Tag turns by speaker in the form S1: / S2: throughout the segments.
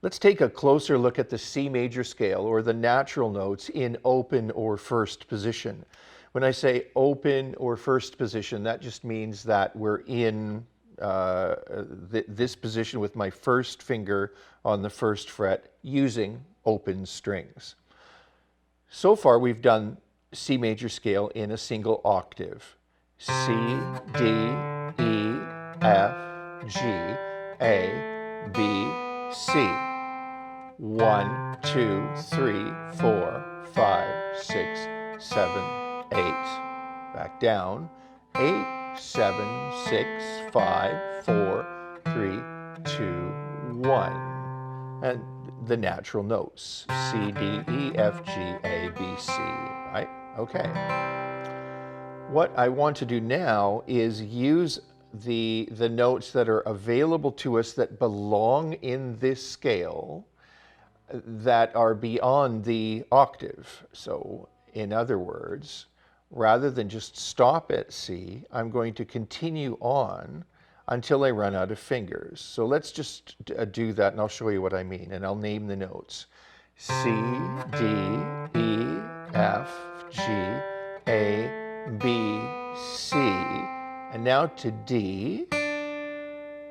S1: Let's take a closer look at the C major scale, or the natural notes, in open or first position. When I say open or first position, that just means that we're in this position with my first finger on the first fret using open strings. So far we've done C major scale in a single octave. C, D, E, F, G, A, B, C. 1, 2, 3, 4, 5, 6, 7, 8. Back down. 8, 7, 6, 5, 4, 3, 2, 1. And the natural notes. C, D, E, F, G, A, B, C. Right? Okay. What I want to do now is use the notes that are available to us that belong in this scale that are beyond the octave. So, in other words, rather than just stop at C, I'm going to continue on until I run out of fingers. So let's just do that, and I'll show you what I mean, and I'll name the notes. C, D, E, F, G, A, B, C. And now to D,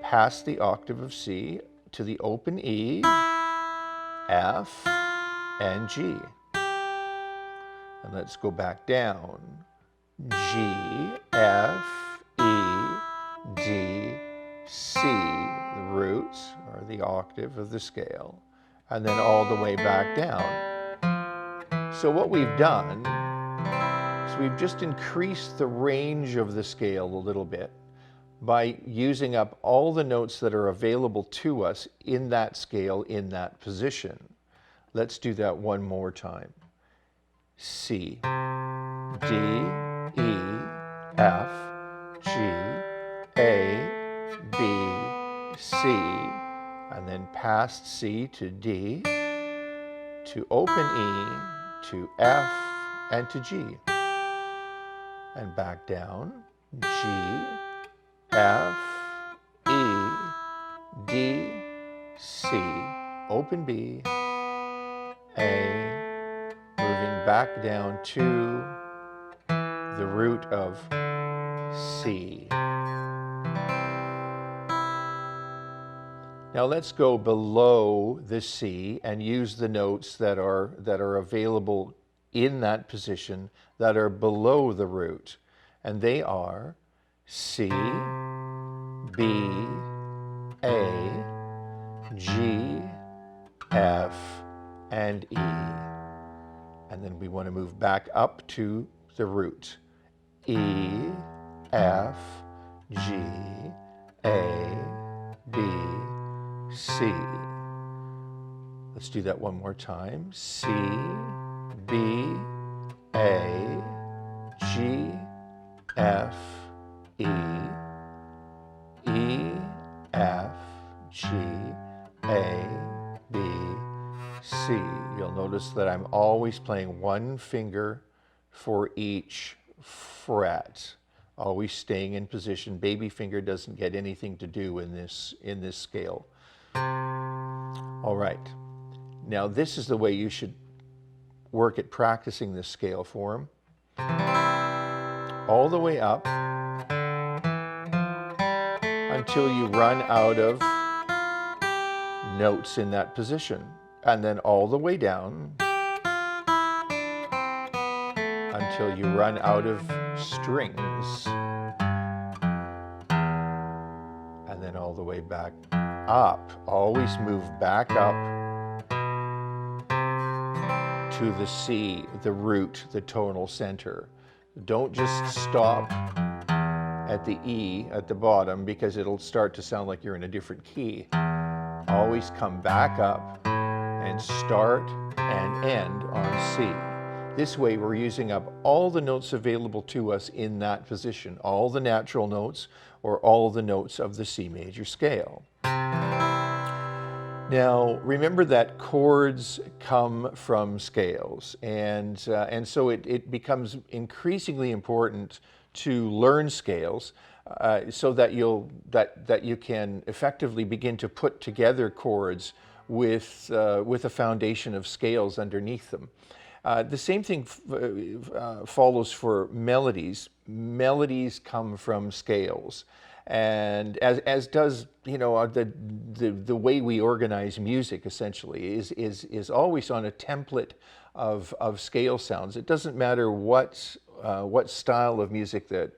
S1: past the octave of C, to the open E, F, and G. And let's go back down. G, F, E, D, C, the roots, or the octave of the scale, and then all the way back down. So what we've done is we've just increased the range of the scale a little bit by using up all the notes that are available to us in that scale, in that position. Let's do that one more time. C, D, E, F, G, A, B, C, and then past C to D, to open E, to F, and to G. And back down. G, F, E, D, C, open B, A, moving back down to the root of C. Now let's go below the C and use the notes that are available in that position that are below the root. And they are C, B, A, G, F, and E. And then we want to move back up to the root. E, F, G, A, B, C. Let's do that one more time. C, B, A, G, F, E, E, F, G, A, B, C. You'll notice that I'm always playing one finger for each fret, always staying in position. Baby finger doesn't get anything to do in this scale. All right. Now this is the way you should work at practicing this scale form. All the way up until you run out of notes in that position, and then all the way down until you run out of strings, and then all the way back up. Always move back up to the C, the root, the tonal center. Don't just stop at the E at the bottom, because it'll start to sound like you're in a different key. Always come back up and start and end on C. This way we're using up all the notes available to us in that position, all the natural notes or all the notes of the C major scale. Now, remember that chords come from scales, and so it becomes increasingly important to learn scales so that you can effectively begin to put together chords with a foundation of scales underneath them. The same thing follows for melodies. Melodies come from scales, and as does, you know, the way we organize music essentially is always on a template of scale sounds. It doesn't matter what style of music that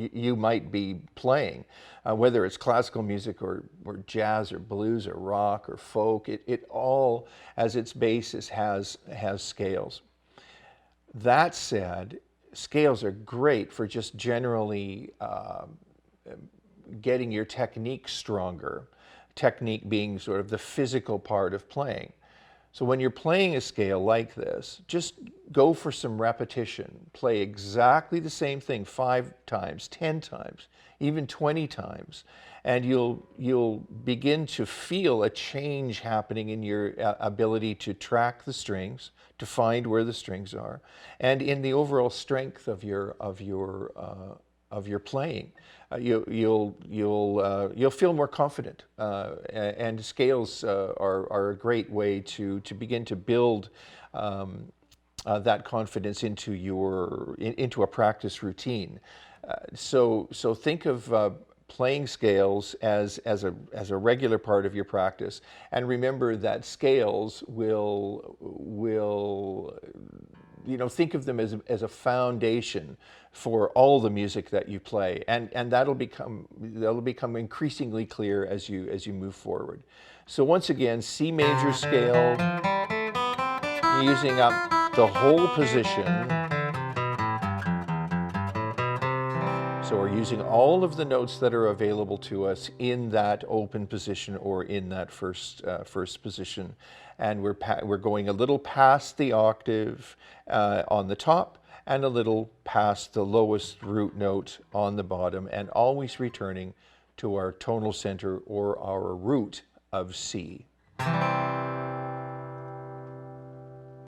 S1: you might be playing, whether it's classical music or jazz or blues or rock or folk. It all, as its basis, has scales. That said, scales are great for just generally getting your technique stronger. Technique being sort of the physical part of playing. So when you're playing a scale like this, just go for some repetition. Play exactly the same thing 5 times, 10 times, even 20 times, and you'll begin to feel a change happening in your ability to track the strings, to find where the strings are, and in the overall strength of your playing. You'll feel more confident, and scales are a great way to begin to build that confidence into a practice routine. So think of playing scales as a regular part of your practice, and remember that scales will think of them as a foundation for all the music that you play, and that'll become increasingly clear as you move forward. So once again, C major scale, using up the whole position. So we're using all of the notes that are available to us in that open position or in that first position, and we're going a little past the octave on the top and a little past the lowest root note on the bottom, and always returning to our tonal center or our root of C.